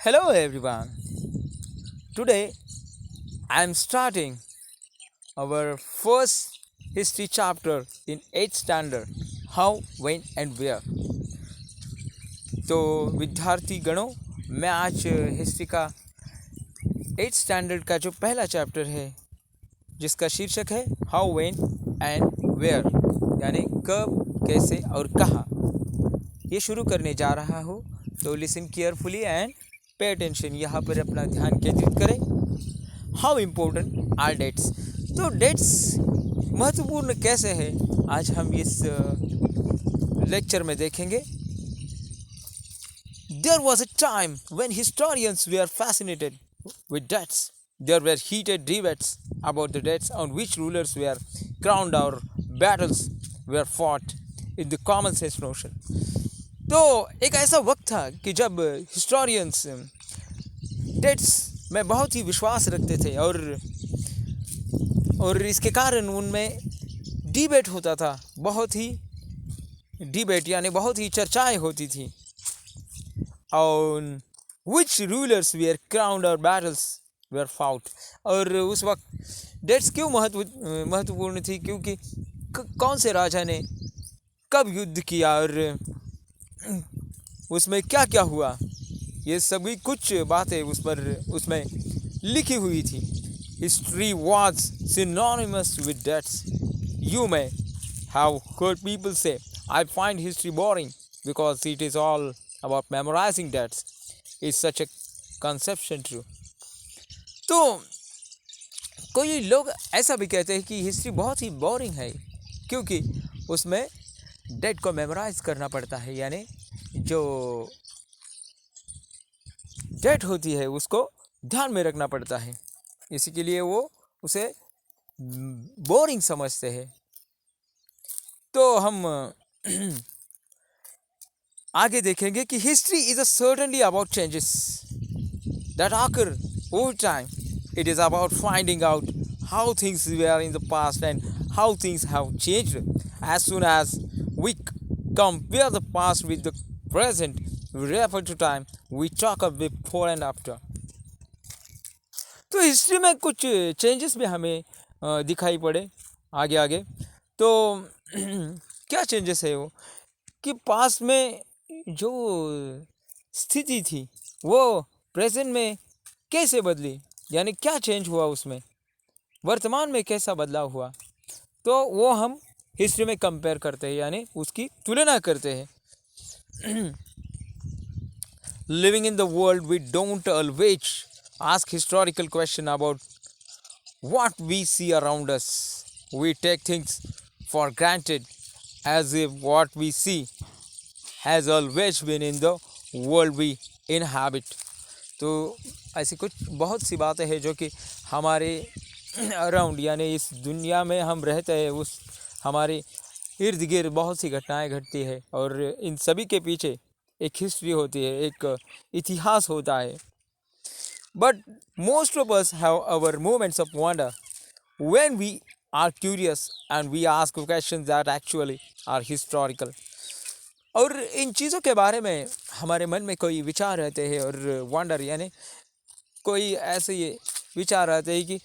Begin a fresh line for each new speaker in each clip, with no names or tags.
Hello everyone. Today I am starting our first history chapter in 8th standard how, when and where. तो विद्यार्थी गणों मैं आज history का 8th स्टैंडर्ड का जो पहला चैप्टर है जिसका शीर्षक है हाउ, व्हेन एंड वेयर यानी कब, कैसे और कहाँ ये शुरू करने जा रहा हूँ। तो listen carefully and pay attention, यहाँ पर अपना ध्यान केंद्रित करें। हाउ इम्पोर्टेंट आर डेट्स, तो डेट्स महत्वपूर्ण कैसे है आज हम इस लेक्चर में देखेंगे। There was a time when historians were fascinated with dates. There were heated debates about the dates on which rulers were crowned or battles were fought in the common sense notion. तो एक ऐसा वक्त था कि जब historians dates में बहुत ही विश्वास रखते थे और इसके कारण उनमें डिबेट होता था, बहुत ही डिबेट यानी बहुत ही चर्चाएं होती थी। on which rulers were crowned or battles were fought। और उस वक्त डेट्स क्यों महत्वपूर्ण थी, क्योंकि कौन से राजा ने कब युद्ध किया और उसमें क्या क्या हुआ, ये सभी कुछ बातें उसमें लिखी हुई थी। History was synonymous with dates। You may have heard people say, I find history boring because it is all about memorizing dates। Is such a conception true? तो कोई लोग ऐसा भी कहते हैं कि हिस्ट्री बहुत ही बोरिंग है क्योंकि उसमें डेट को मेमोराइज करना पड़ता है, यानी जो डेट होती है उसको ध्यान में रखना पड़ता है, इसी के लिए वो उसे बोरिंग समझते हैं। तो हम आगे देखेंगे कि history is certainly about changes that occur over time। It is about finding out how things were in the past and how things have changed। As soon as we compare the past with the present, we refer to time, we talk of before and after। तो history में कुछ changes भी हमें दिखाई पड़े आगे आगे। तो क्या चेंजेस है वो कि पास्ट में जो स्थिति थी वो प्रेजेंट में कैसे बदली, यानी क्या चेंज हुआ उसमें, वर्तमान में कैसा बदलाव हुआ, तो वो हम हिस्ट्री में कंपेयर करते हैं यानी उसकी तुलना करते हैं। Living in the world we don't always ask historical question about what we see around us। We take things for granted as if what we see has always been in the world we inhabit। तो ऐसी कुछ बहुत सी बातें हैं जो कि हमारे around यानी इस दुनिया में हम रहते हैं, उस हमारे इर्द गिर्द बहुत सी घटनाएं घटती है और इन सभी के पीछे एक हिस्ट्री होती है, एक इतिहास होता है। But most of us have our moments of wonder when we are curious and we ask questions that actually are historical। और इन चीज़ों के बारे में हमारे मन में कोई विचार रहते हैं और वंडर यानी कोई ऐसे ये विचार आते हैं कि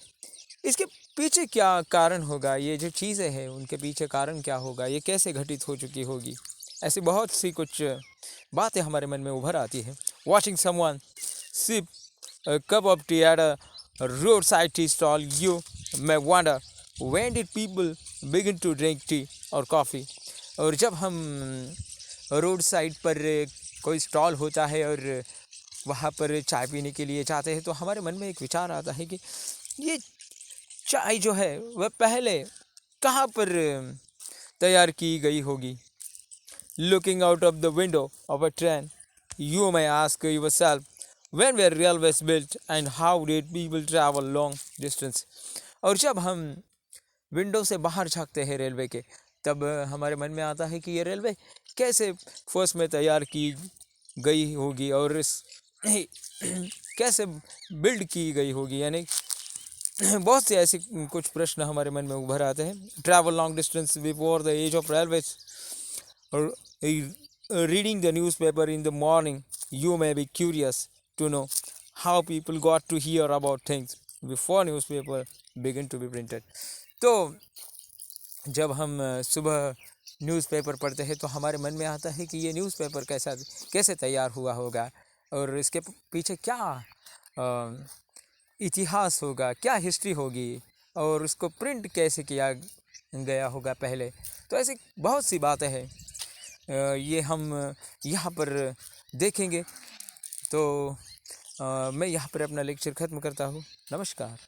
इसके पीछे क्या कारण होगा, ये जो चीज़ें हैं उनके पीछे कारण क्या होगा, ये कैसे घटित हो चुकी होगी, ऐसी बहुत सी कुछ बातें हमारे मन में उभर आती है। Watching someone sip a cup of tea at a roadside tea stall, you may wonder when did people begin to drink tea or coffee। और जब हम रोड साइड पर कोई स्टॉल होता है और वहाँ पर चाय पीने के लिए जाते हैं तो हमारे मन में एक विचार आता है कि ये चाय जो है वह पहले कहाँ पर तैयार की गई होगी। Looking out of the window of a train, you may ask yourself, when were railways built and how did people travel long distance। और जब हम विंडो से बाहर झांकते हैं रेलवे के, तब हमारे मन में आता है कि ये रेलवे कैसे फर्स्ट में तैयार की गई होगी और कैसे बिल्ड की गई होगी, यानी बहुत से ऐसे कुछ प्रश्न हमारे मन में उभर आते हैं। Travel long distance before the age of railways और reading the newspaper in the morning, you may be curious to know how people got to hear about things before newspaper begin to be printed. तो जब हम सुबह newspaper पढ़ते हैं तो हमारे मन में आता है कि ये न्यूज़पेपर कैसे तैयार हुआ होगा और इसके पीछे क्या इतिहास होगा, क्या हिस्ट्री होगी और उसको प्रिंट कैसे किया गया होगा पहले। तो ऐसी बहुत सी बातें हैं, ये हम यहाँ पर देखेंगे। तो मैं यहाँ पर अपना लेक्चर ख़त्म करता हूँ। नमस्कार।